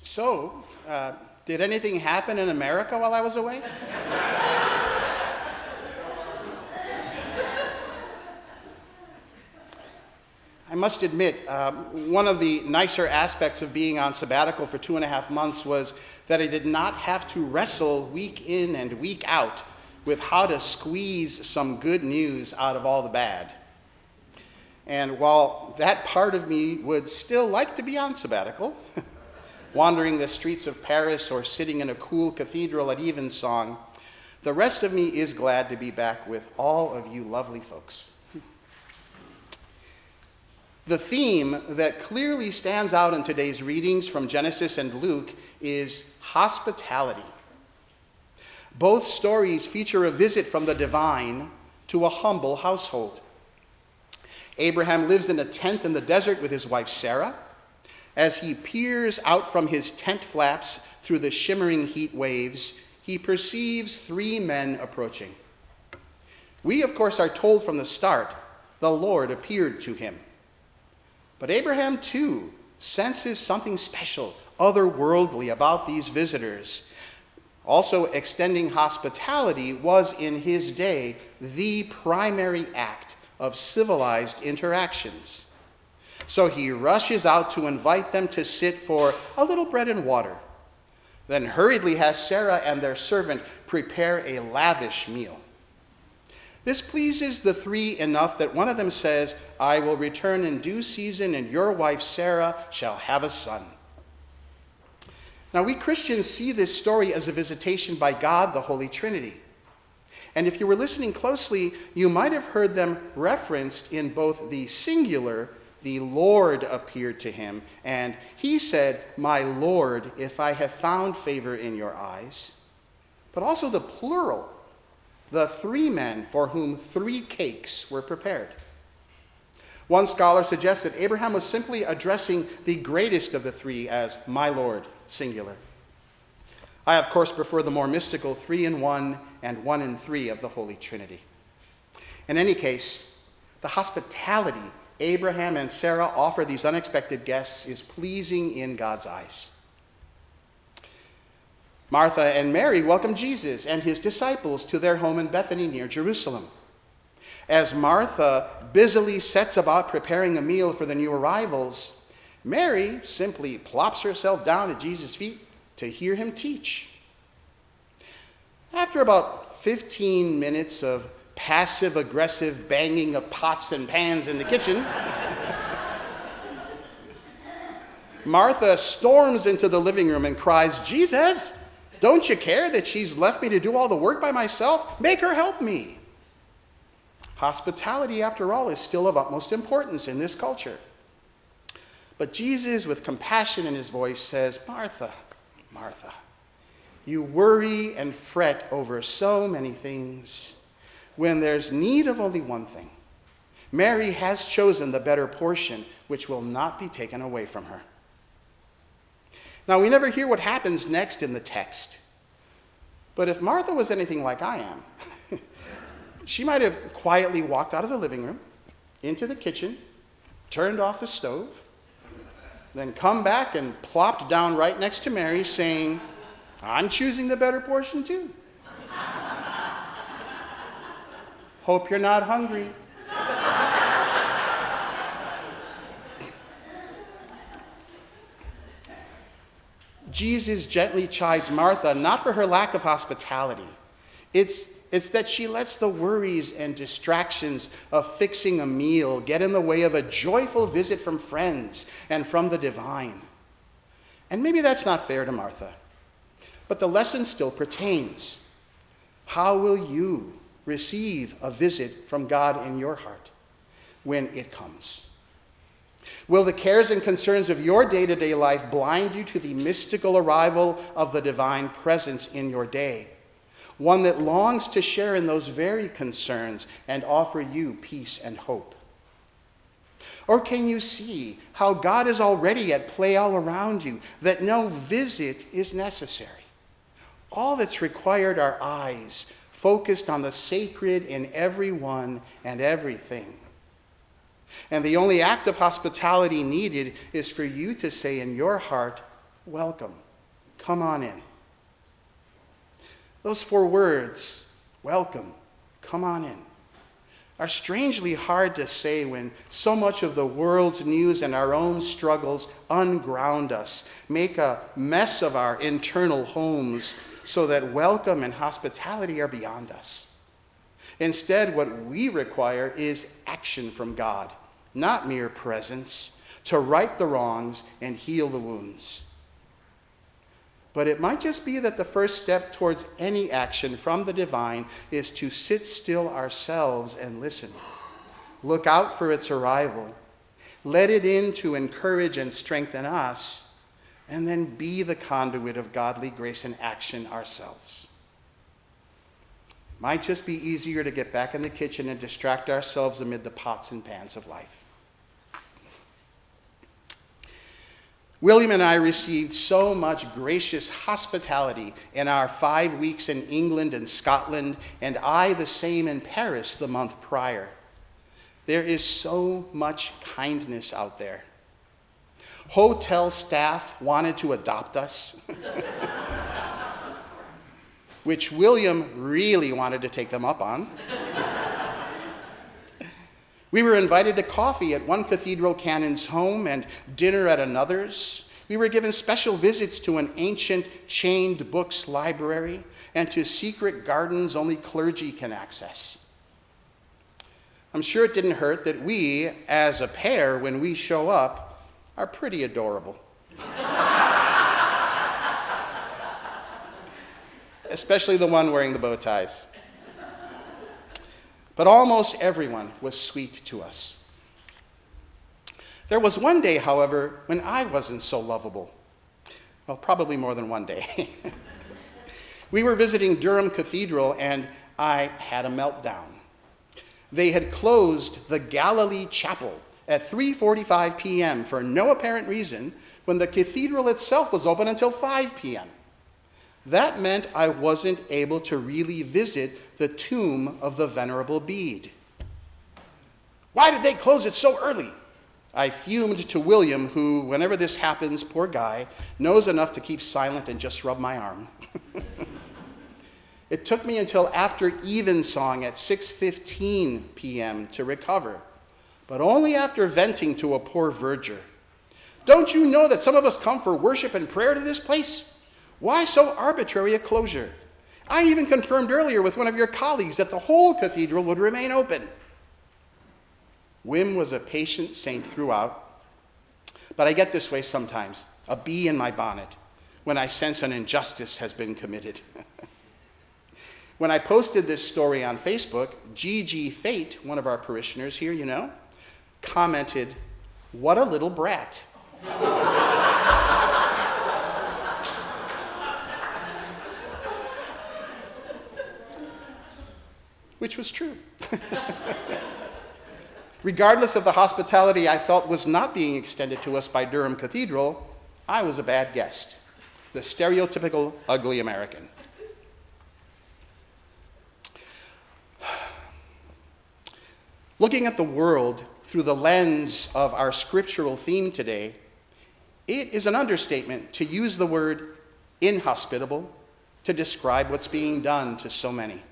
So, did anything happen in America while I was away? I must admit, one of the nicer aspects of being on sabbatical for 2.5 months was that I did not have to wrestle week in and week out with how to squeeze some good news out of all the bad. And while that part of me would still like to be on sabbatical, wandering the streets of Paris or sitting in a cool cathedral at Evensong, the rest of me is glad to be back with all of you lovely folks. The theme that clearly stands out in today's readings from Genesis and Luke is hospitality. Both stories feature a visit from the divine to a humble household. Abraham lives in a tent in the desert with his wife Sarah. As he peers out from his tent flaps through the shimmering heat waves, he perceives 3 men approaching. We, of course, are told from the start, the Lord appeared to him. But Abraham, too, senses something special, otherworldly about these visitors. Also, extending hospitality was in his day the primary act of civilized interactions. So he rushes out to invite them to sit for a little bread and water, then hurriedly has Sarah and their servant prepare a lavish meal. This pleases the 3 enough that one of them says, "I will return in due season, and your wife Sarah shall have a son." Now, we Christians see this story as a visitation by God, the Holy Trinity. And if you were listening closely, you might have heard them referenced in both the singular, the Lord appeared to him, and he said, "My Lord, if I have found favor in your eyes," but also the plural, the 3 men for whom 3 cakes were prepared. One scholar suggests that Abraham was simply addressing the greatest of the 3 as "my Lord," singular. I, of course, prefer the more mystical 3 in 1 and 1 in 3 of the Holy Trinity. In any case, the hospitality Abraham and Sarah offer these unexpected guests is pleasing in God's eyes. Martha and Mary welcome Jesus and his disciples to their home in Bethany near Jerusalem. As Martha busily sets about preparing a meal for the new arrivals, Mary simply plops herself down at Jesus' feet to hear him teach. After about 15 minutes of passive-aggressive banging of pots and pans in the kitchen, Martha storms into the living room and cries, "Jesus, don't you care that she's left me to do all the work by myself? Make her help me." Hospitality, after all, is still of utmost importance in this culture. But Jesus, with compassion in his voice, says, "Martha, Martha, you worry and fret over so many things when there's need of only one thing. Mary has chosen the better portion, which will not be taken away from her." Now, we never hear what happens next in the text. But if Martha was anything like I am, she might have quietly walked out of the living room, into the kitchen, turned off the stove, then come back and plopped down right next to Mary, saying, "I'm choosing the better portion too. Hope you're not hungry." Jesus gently chides Martha, not for her lack of hospitality. It's that she lets the worries and distractions of fixing a meal get in the way of a joyful visit from friends and from the divine. And maybe that's not fair to Martha, but the lesson still pertains. How will you receive a visit from God in your heart when it comes? Will the cares and concerns of your day-to-day life blind you to the mystical arrival of the divine presence in your day? One that longs to share in those very concerns and offer you peace and hope? Or can you see how God is already at play all around you, that no visit is necessary? All that's required are eyes focused on the sacred in everyone and everything. And the only act of hospitality needed is for you to say in your heart, welcome, come on in. Those 4 words, welcome, come on in, are strangely hard to say when so much of the world's news and our own struggles unground us, make a mess of our internal homes so that welcome and hospitality are beyond us. Instead, what we require is action from God, not mere presence, to right the wrongs and heal the wounds. But it might just be that the first step towards any action from the divine is to sit still ourselves and listen. Look out for its arrival. Let it in to encourage and strengthen us, and then be the conduit of godly grace and action ourselves. It might just be easier to get back in the kitchen and distract ourselves amid the pots and pans of life. William and I received so much gracious hospitality in our 5 weeks in England and Scotland, and I the same in Paris the month prior. There is so much kindness out there. Hotel staff wanted to adopt us, which William really wanted to take them up on. We were invited to coffee at one cathedral canon's home and dinner at another's. We were given special visits to an ancient chained books library and to secret gardens only clergy can access. I'm sure it didn't hurt that we, as a pair, when we show up, are pretty adorable. Especially the one wearing the bow ties. But almost everyone was sweet to us. There was one day, however, when I wasn't so lovable. Well, probably more than one day. We were visiting Durham Cathedral, and I had a meltdown. They had closed the Galilee Chapel at 3:45 p.m. for no apparent reason, when the cathedral itself was open until 5 p.m. That meant I wasn't able to really visit the tomb of the Venerable Bede. Why did they close it so early? I fumed to William, who, whenever this happens, poor guy, knows enough to keep silent and just rub my arm. It took me until after evensong at 6:15 p.m. to recover, but only after venting to a poor verger. Don't you know that some of us come for worship and prayer to this place? Why so arbitrary a closure? I even confirmed earlier with one of your colleagues that the whole cathedral would remain open. Wim was a patient saint throughout, but I get this way sometimes, a bee in my bonnet, when I sense an injustice has been committed. When I posted this story on Facebook, Gigi Fate, one of our parishioners here, commented, "What a little brat." Which was true. Regardless of the hospitality I felt was not being extended to us by Durham Cathedral, I was a bad guest, the stereotypical ugly American. Looking at the world through the lens of our scriptural theme today, it is an understatement to use the word inhospitable to describe what's being done to so many.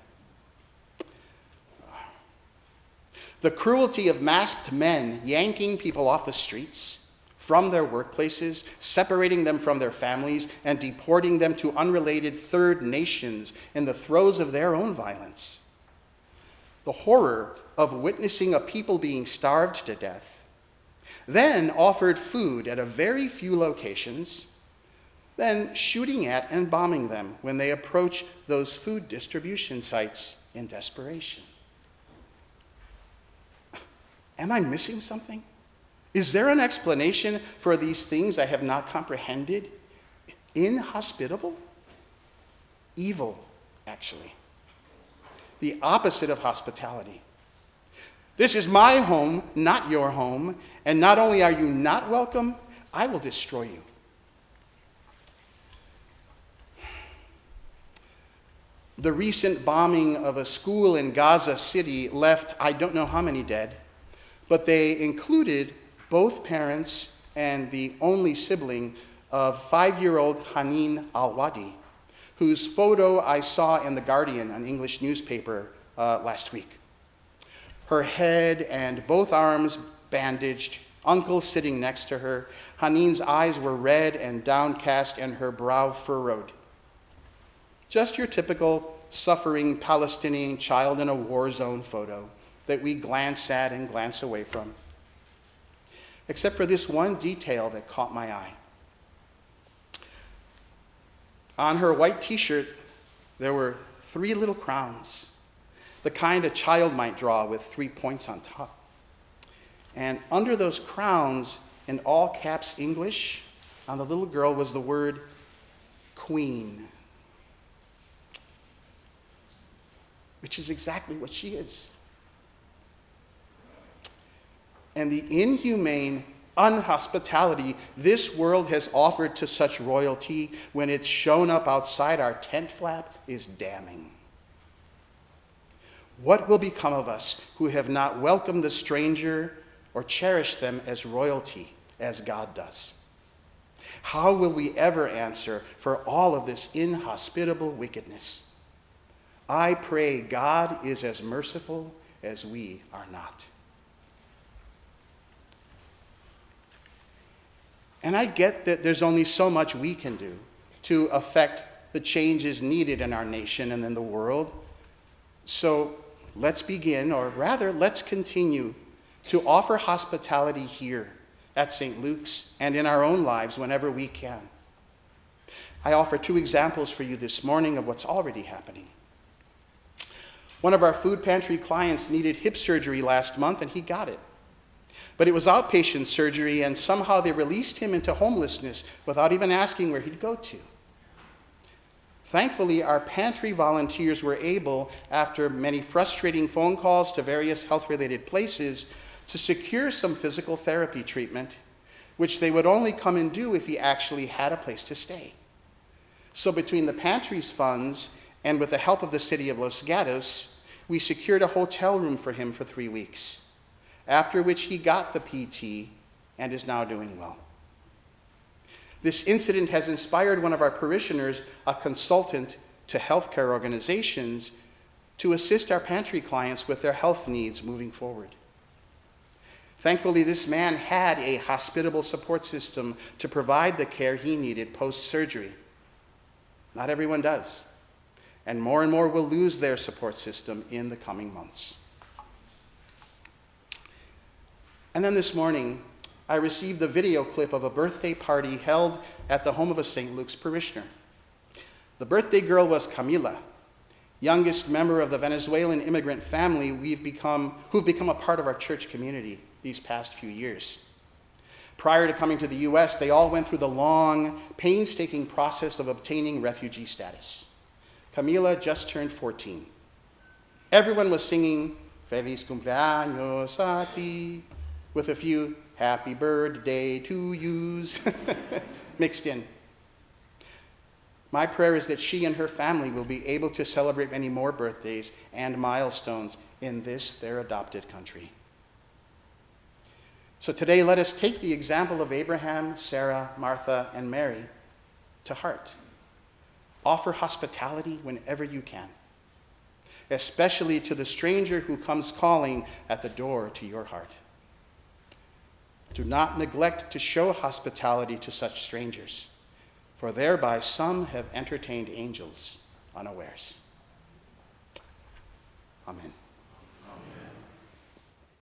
The cruelty of masked men yanking people off the streets, from their workplaces, separating them from their families, and deporting them to unrelated third nations in the throes of their own violence. The horror of witnessing a people being starved to death, then offered food at a very few locations, then shooting at and bombing them when they approach those food distribution sites in desperation. Am I missing something? Is there an explanation for these things I have not comprehended? Inhospitable? Evil, actually. The opposite of hospitality. This is my home, not your home, and not only are you not welcome, I will destroy you. The recent bombing of a school in Gaza City left I don't know how many dead, but they included both parents and the only sibling of 5-year-old Hanin Al-Wadi, whose photo I saw in The Guardian, an English newspaper, last week. Her head and both arms bandaged, uncle sitting next to her. Hanin's eyes were red and downcast and her brow furrowed. Just your typical suffering Palestinian child in a war zone photo that we glance at and glance away from. Except for this one detail that caught my eye. On her white t-shirt, there were 3 little crowns, the kind a child might draw with 3 points on top. And under those crowns, in all caps English, on the little girl was the word Queen, which is exactly what she is. And the inhumane unhospitality this world has offered to such royalty when it's shown up outside our tent flap is damning. What will become of us who have not welcomed the stranger or cherished them as royalty, as God does? How will we ever answer for all of this inhospitable wickedness? I pray God is as merciful as we are not. And I get that there's only so much we can do to affect the changes needed in our nation and in the world. So let's begin, or rather, let's continue to offer hospitality here at St. Luke's and in our own lives whenever we can. I offer 2 examples for you this morning of what's already happening. One of our food pantry clients needed hip surgery last month, and he got it. But it was outpatient surgery, and somehow they released him into homelessness without even asking where he'd go to. Thankfully, our pantry volunteers were able, after many frustrating phone calls to various health-related places, to secure some physical therapy treatment, which they would only come and do if he actually had a place to stay. So between the pantry's funds and with the help of the city of Los Gatos, we secured a hotel room for him for 3 weeks. After which he got the PT and is now doing well. This incident has inspired one of our parishioners, a consultant to healthcare organizations, to assist our pantry clients with their health needs moving forward. Thankfully, this man had a hospitable support system to provide the care he needed post-surgery. Not everyone does, and more will lose their support system in the coming months. And then this morning, I received a video clip of a birthday party held at the home of a St. Luke's parishioner. The birthday girl was Camila, youngest member of the Venezuelan immigrant family who've become a part of our church community these past few years. Prior to coming to the U.S., they all went through the long, painstaking process of obtaining refugee status. Camila just turned 14. Everyone was singing Feliz cumpleaños a ti, with a few happy birthday to yous mixed in. My prayer is that she and her family will be able to celebrate many more birthdays and milestones in this, their adopted country. So today, let us take the example of Abraham, Sarah, Martha, and Mary to heart. Offer hospitality whenever you can, especially to the stranger who comes calling at the door to your heart. Do not neglect to show hospitality to such strangers, for thereby some have entertained angels unawares. Amen.